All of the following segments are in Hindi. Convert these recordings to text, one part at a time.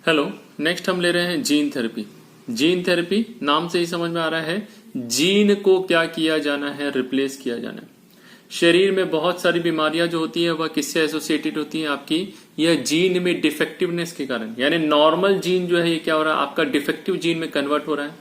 हेलो, नेक्स्ट हम ले रहे हैं जीन थेरेपी। जीन थेरेपी नाम से ही समझ में आ रहा है जीन को क्या किया जाना है, रिप्लेस किया जाना है। शरीर में बहुत सारी बीमारियां जो होती हैं वह किससे एसोसिएटेड होती हैं? आपकी यह जीन में डिफेक्टिवनेस के कारण। यानी नॉर्मल जीन जो है ये क्या हो रहा है, आपका डिफेक्टिव जीन में कन्वर्ट हो रहा है।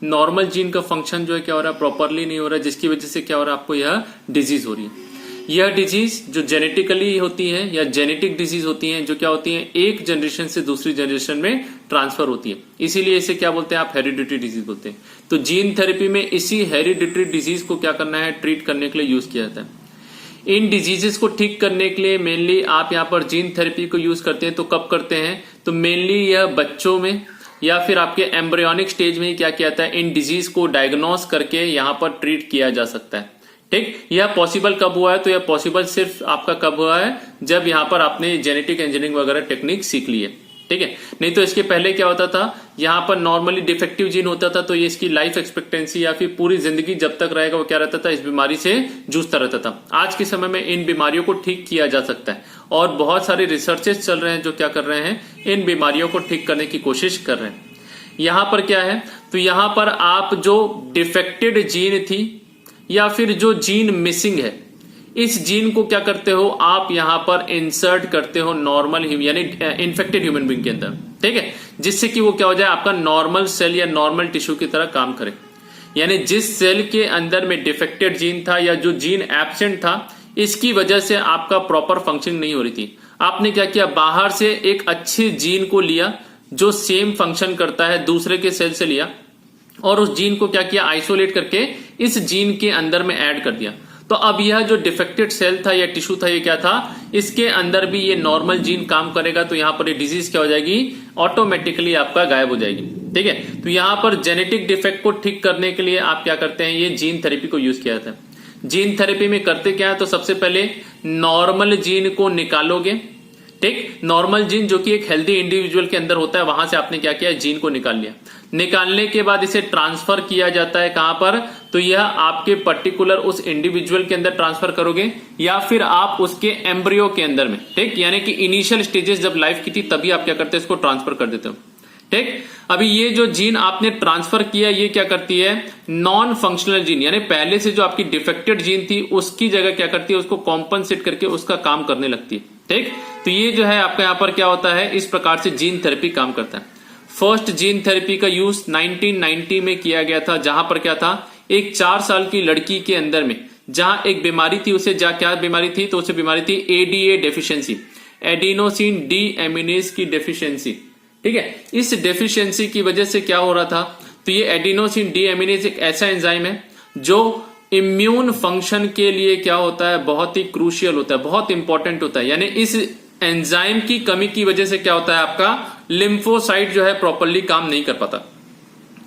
नॉर्मल जीन का फंक्शन जो है क्या हो रहा है, प्रॉपरली नहीं हो रहा है, जिसकी वजह से क्या हो रहा है, आपको यह डिजीज हो रही है। यह डिजीज जो जेनेटिकली होती है या जेनेटिक डिजीज होती हैं, जो क्या होती हैं, एक जनरेशन से दूसरी जनरेशन में ट्रांसफर होती है। इसीलिए इसे क्या बोलते हैं, आप हेरिडिटरी डिजीज बोलते हैं। तो जीन थेरेपी में इसी हेरिडिटरी डिजीज को क्या करना है, ट्रीट करने के लिए यूज किया जाता है। इन डिजीजेस को ठीक करने के लिए मेनली आप यहाँ पर जीन थेरेपी को यूज करते हैं। तो कब करते हैं, तो मेनली यह बच्चों में या फिर आपके एम्ब्रियोनिक स्टेज में ही क्या किया जाता है, इन डिजीज को डायग्नोस करके यहाँ पर ट्रीट किया जा सकता है। ठीक, यह पॉसिबल कब हुआ है, तो यह पॉसिबल सिर्फ आपका कब हुआ है, जब यहां पर आपने जेनेटिक इंजीनियरिंग वगैरह टेक्निक सीख ली है। ठीक है, नहीं तो इसके पहले क्या होता था, यहां पर नॉर्मली डिफेक्टिव जीन होता था, तो ये इसकी लाइफ एक्सपेक्टेंसी या फिर पूरी जिंदगी जब तक रहेगा वो क्या रहता था, इस बीमारी से जूझता रहता था। आज के समय में इन बीमारियों को ठीक किया जा सकता है और बहुत सारे रिसर्चेस चल रहे हैं जो क्या कर रहे हैं, इन बीमारियों को ठीक करने की कोशिश कर रहे हैं। यहां पर क्या है, तो यहां पर आप जो डिफेक्टेड जीन थी या फिर जो जीन मिसिंग है, इस जीन को क्या करते हो, आप यहां पर इंसर्ट करते हो नॉर्मल यानी इन्फेक्टेड ह्यूमन बीइंग के अंदर। ठीक है, जिससे कि वो क्या हो जाए, आपका नॉर्मल सेल या नॉर्मल टिश्यू की तरह काम करे। यानी जिस सेल के अंदर में डिफेक्टेड जीन था या जो जीन एब्सेंट था, इसकी वजह से आपका प्रॉपर फंक्शनिंग नहीं हो रही थी। आपने क्या किया, बाहर से एक अच्छे जीन को लिया जो सेम फंक्शन करता है, दूसरे के सेल से लिया और उस जीन को क्या किया, आइसोलेट करके इस जीन के अंदर में ऐड कर दिया। तो अब यह जो डिफेक्टेड सेल था या टिश्यू था, ये क्या था, इसके अंदर भी ये नॉर्मल जीन काम करेगा। तो यहां पर ये डिजीज क्या हो जाएगी, ऑटोमेटिकली आपका गायब हो जाएगी। ठीक है, तो यहां पर जेनेटिक डिफेक्ट को ठीक करने के लिए आप क्या करते हैं, ये जीन थेरेपी को यूज किया जाता है। जीन थेरेपी में करते क्या है, तो सबसे पहले नॉर्मल जीन को निकालोगे। ठीक, नॉर्मल जीन जो कि एक हेल्दी इंडिविजुअल के अंदर होता है, वहां से आपने क्या किया, जीन को निकाल लिया। निकालने के बाद इसे ट्रांसफर किया जाता है कहां पर, तो यह आपके पर्टिकुलर उस इंडिविजुअल के अंदर ट्रांसफर करोगे या फिर आप उसके एम्ब्रियो के अंदर में। ठीक, यानी कि इनिशियल स्टेजेस जब लाइफ की थी तभी आप क्या करते हैं, इसको ट्रांसफर कर देते हो। ठीक, अभी ये जो जीन आपने ट्रांसफर किया, ये क्या करती है, नॉन फंक्शनल जीन, यानी पहले से जो आपकी डिफेक्टेड जीन थी उसकी जगह क्या करती है, उसको कॉम्पनसेट करके उसका काम करने लगती है। ठीक, तो ये जो है आपका यहाँ पर क्या होता है, इस प्रकार से जीन थेरेपी काम करता है। फर्स्ट जीन थेरेपी का यूज 1990 में किया गया था, जहां पर क्या था, एक 4 साल की लड़की के अंदर में जहां एक बीमारी थी, उसे क्या बीमारी थी, तो उसे बीमारी थी एडीए डेफिशिएंसी, एडिनोसिन डी एमिनेज की डेफिशिएंसी। ठीक है, इस डेफिशिएंसी की वजह से क्या हो रहा था, तो ये एडिनोसिन डी एमिनेज एक ऐसा एंजाइम है जो इम्यून फंक्शन के लिए क्या होता है, बहुत ही क्रूशियल होता है, बहुत इंपॉर्टेंट होता है। यानी इस एंजाइम की कमी की वजह से क्या होता है, आपका लिम्फोसाइट जो है प्रॉपरली काम नहीं कर पाता।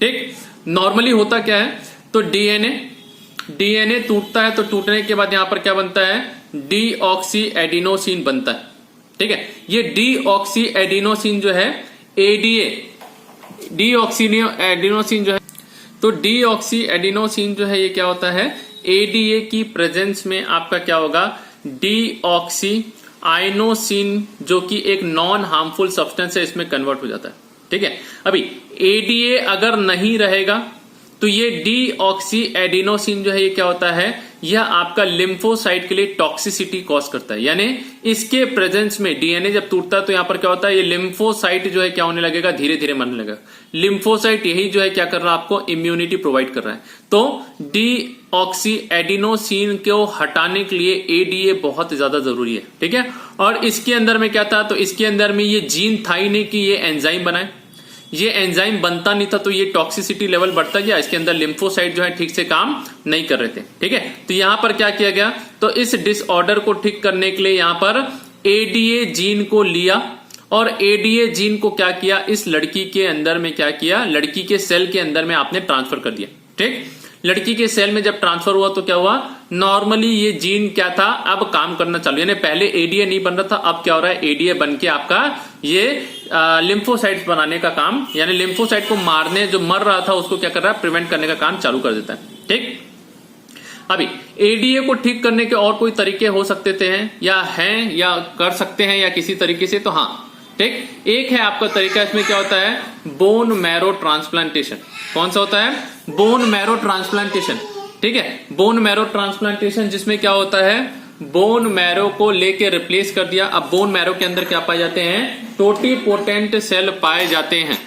ठीक, नॉर्मली होता क्या है, तो डीएनए टूटता है, तो टूटने के बाद यहां पर क्या बनता है, डीऑक्सी एडिनोसिन बनता है। ठीक है, ये डीऑक्सी एडिनोसिन जो है एडीए डीऑक्सी एडिनोसिन जो है, तो डीऑक्सी एडिनोसिन जो है ये क्या होता है, एडीए की प्रेजेंस में आपका क्या होगा, डीऑक्सी आइनोसिन जो कि एक नॉन हार्मफुल सब्सटेंस है, इसमें कन्वर्ट हो जाता है। ठीक है, अभी एडीए अगर नहीं रहेगा तो ये डीऑक्सी एडिनोसिन जो है ये क्या होता है, यह आपका लिम्फोसाइट के लिए टॉक्सिसिटी कॉज करता है। यानी इसके प्रेजेंस में डीएनए जब टूटता है तो यहां पर क्या होता है, ये लिम्फोसाइट जो है क्या होने लगेगा, धीरे धीरे मरने लगेगा। लिम्फोसाइट यही जो है क्या कर रहा है, आपको इम्यूनिटी प्रोवाइड कर रहा है। तो डीऑक्सी एडिनोसिन को हटाने के लिए एडीए बहुत ज्यादा जरूरी है। ठीक है, और इसके अंदर में क्या था, तो इसके अंदर में ये जीन था ही नहीं कि ये एंजाइम बनाए। ये एंजाइम बनता नहीं था तो ये टॉक्सिसिटी लेवल बढ़ता गया, इसके अंदर लिम्फोसाइट जो है ठीक से काम नहीं कर रहे थे। ठीक है, तो यहां पर क्या किया गया, तो इस डिसऑर्डर को ठीक करने के लिए यहां पर एडीए जीन को लिया और एडीए जीन को क्या किया, इस लड़की के अंदर में क्या किया, लड़की के सेल के अंदर में आपने ट्रांसफर कर दिया। ठीक, लड़की के सेल में जब ट्रांसफर हुआ तो क्या हुआ, नॉर्मली ये जीन क्या था, अब काम करना चालू, यानी पहले एडीए नहीं बन रहा था, अब क्या हो रहा है, एडीए बन के आपका ये लिम्फोसाइट्स बनाने का काम, यानी लिम्फोसाइट को मारने, जो मर रहा था उसको क्या कर रहा है, प्रिवेंट करने का काम चालू कर देता है। ठीक, अभी एडीए को ठीक करने के और कोई तरीके हो सकते थे या हैं या कर सकते हैं या किसी तरीके से, तो हाँ ठीक। एक है आपका तरीका, इसमें क्या होता है, बोन मैरो ट्रांसप्लांटेशन। कौन सा होता है, बोन मैरो ट्रांसप्लांटेशन, ठीक है। बोन मैरो ट्रांसप्लांटेशन जिसमें क्या होता है, बोन मैरो को लेके रिप्लेस कर दिया। अब बोन मैरो के अंदर क्या पाए जाते हैं, टोटिपोटेंट सेल पाए जाते हैं।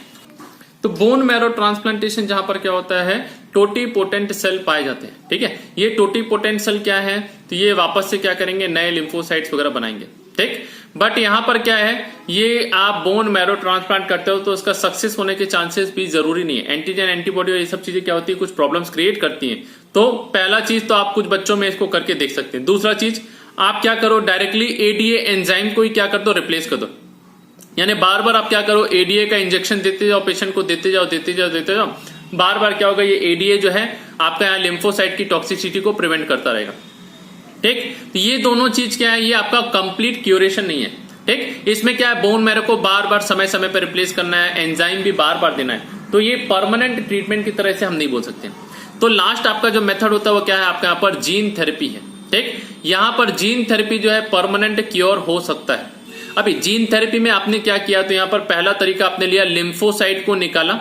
तो बोन मैरो ट्रांसप्लांटेशन जहां पर क्या होता है, टोटिपोटेंट सेल पाए जाते हैं, ठीक है। ये टोटिपोटेंट सेल क्या है, तो ये वापस से क्या करेंगे, नए लिम्फोसाइट्स वगैरह बनाएंगे, ठीक। बट यहां पर क्या है, ये आप बोन मैरो ट्रांसप्लांट करते हो तो उसका सक्सेस होने के चांसेस भी जरूरी नहीं है। एंटीजन एंटीबॉडी और ये सब चीजें क्या होती है, कुछ प्रॉब्लम्स क्रिएट करती हैं। तो पहला चीज तो आप कुछ बच्चों में इसको करके देख सकते हैं। दूसरा चीज, आप क्या करो, डायरेक्टली एडीए एंजाइम को ही क्या कर दो, रिप्लेस कर दो। यानी बार बार आप क्या करो, एडीए का इंजेक्शन देते जाओ, पेशेंट को देते जाओ देते जाओ देते जाओ। बार बार क्या होगा, ये एडीए जो है आपका यहाँ लिम्फोसाइट की टॉक्सिसिटी को प्रिवेंट करता रहेगा, ठीक। तो ये दोनों चीज क्या है, ये आपका कंप्लीट क्यूरेशन नहीं है, ठीक। इसमें क्या है, बोन मैरो को बार बार समय समय पर रिप्लेस करना है, एंजाइम भी बार बार देना है। तो ये परमानेंट ट्रीटमेंट की तरह से हम नहीं बोल सकते। तो लास्ट आपका जो मेथड होता है वो क्या है, आपका यहाँ पर जीन थेरेपी है, ठीक। यहां पर जीन थेरेपी जो है परमानेंट क्योर हो सकता है। अभी जीन थेरेपी में आपने क्या किया, तो यहां पर पहला तरीका आपने लिया, लिम्फोसाइट को निकाला।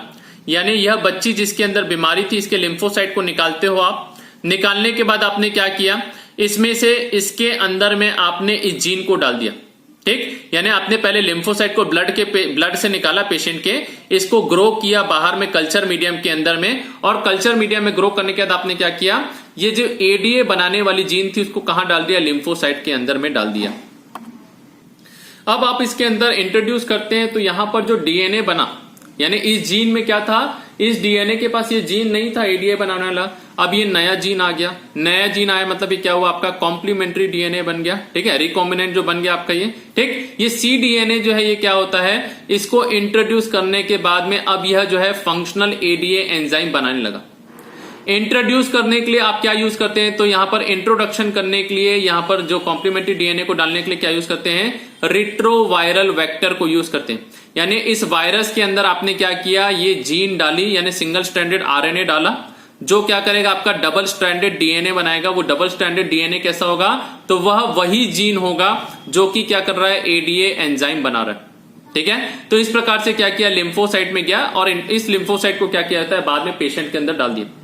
यानी यह बच्ची जिसके अंदर बीमारी थी, इसके लिम्फोसाइट को निकालते हो आप। निकालने के बाद आपने क्या किया, इसमें से इसके अंदर में आपने इस जीन को डाल दिया, ठीक। यानी आपने पहले लिम्फोसाइट को ब्लड से निकाला पेशेंट के, इसको ग्रो किया बाहर में कल्चर मीडियम के अंदर में, और कल्चर मीडियम में ग्रो करने के बाद आपने क्या किया, ये जो एडीए बनाने वाली जीन थी उसको कहां डाल दिया, लिम्फोसाइट के अंदर में डाल दिया। अब आप इसके अंदर इंट्रोड्यूस करते हैं, तो यहां पर जो डीएनए बना, यानी इस जीन में क्या था, इस डीएनए के पास ये जीन नहीं था एडीए बनाने वाला। अब ये नया जीन आ गया, नया जीन आया मतलब ये क्या हुआ, आपका कॉम्प्लीमेंट्री डीएनए बन गया, ठीक है। रिकॉम्बिनेंट जो बन गया आपका ये, ठीक। ये सी डीएनए जो है ये क्या होता है, इसको इंट्रोड्यूस करने के बाद में अब यह जो है फंक्शनल एडीए एंजाइम बनाने लगा। इंट्रोड्यूस करने के लिए आप क्या यूज करते हैं, तो यहां पर इंट्रोडक्शन करने के लिए यहां पर जो कॉम्प्लीमेंट्री डीएनए को डालने के लिए क्या यूज करते हैं, रिट्रोवायरल वेक्टर को यूज करते हैं। यानी इस वायरस के अंदर आपने क्या किया, ये जीन डाली, यानी सिंगल स्ट्रैंडेड आरएनए डाला, जो क्या करेगा, आपका डबल स्ट्रैंडेड डीएनए बनाएगा। वो डबल स्ट्रैंडेड डीएनए कैसा होगा, तो वह वही जीन होगा जो कि क्या कर रहा है, एडीए एंजाइम बना रहा है, ठीक है। तो इस प्रकार से क्या किया, लिम्फोसाइट में गया और इस लिम्फोसाइट को क्या किया जाता है, बाद में पेशेंट के अंदर डाल दिया।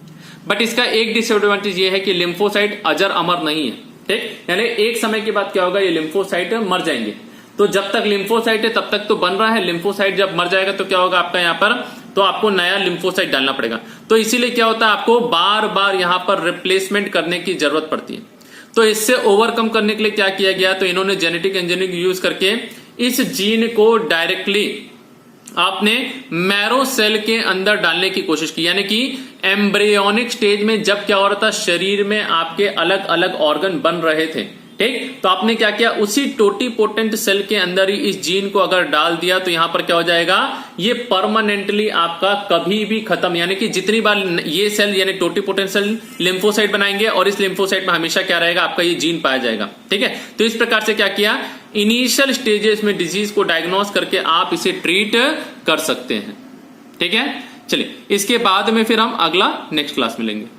बट इसका एक डिसएडवांटेज ये है कि लिम्फोसाइट अजर अमर नहीं है, ठीक। यानी एक समय के बाद क्या होगा, ये लिम्फोसाइट मर जाएंगे। तो जब तक लिम्फोसाइट है तब तक तो बन रहा है, लिम्फोसाइट जब मर जाएगा तो क्या होगा आपका यहाँ पर, तो आपको नया लिम्फोसाइट डालना पड़ेगा। तो इसीलिए क्या होता है, आपको बार बार यहाँ पर रिप्लेसमेंट करने की जरूरत पड़ती है। तो इससे ओवरकम करने के लिए क्या किया गया, तो इन्होंने जेनेटिक इंजीनियरिंग यूज करके इस जीन को डायरेक्टली आपने मैरो सेल के अंदर डालने की कोशिश की। यानी कि एम्ब्रियोनिक स्टेज में जब क्या हो रहा था, शरीर में आपके अलग अलग ऑर्गन बन रहे थे, ठीक। तो आपने क्या किया, उसी टोटिपोटेंट सेल के अंदर ही इस जीन को अगर डाल दिया तो यहां पर क्या हो जाएगा, ये परमानेंटली आपका कभी भी खत्म, यानी कि जितनी बार ये सेल यानी टोटिपोटेंट सेल लिम्फोसाइट बनाएंगे और इस लिम्फोसाइट में हमेशा क्या रहेगा, आपका ये जीन पाया जाएगा, ठीक है। तो इस प्रकार से क्या किया, इनिशियल स्टेजेस में डिजीज को डायग्नोस करके आप इसे ट्रीट कर सकते हैं, ठीक है। चलिए इसके बाद में फिर हम अगला नेक्स्ट क्लास में मिलेंगे।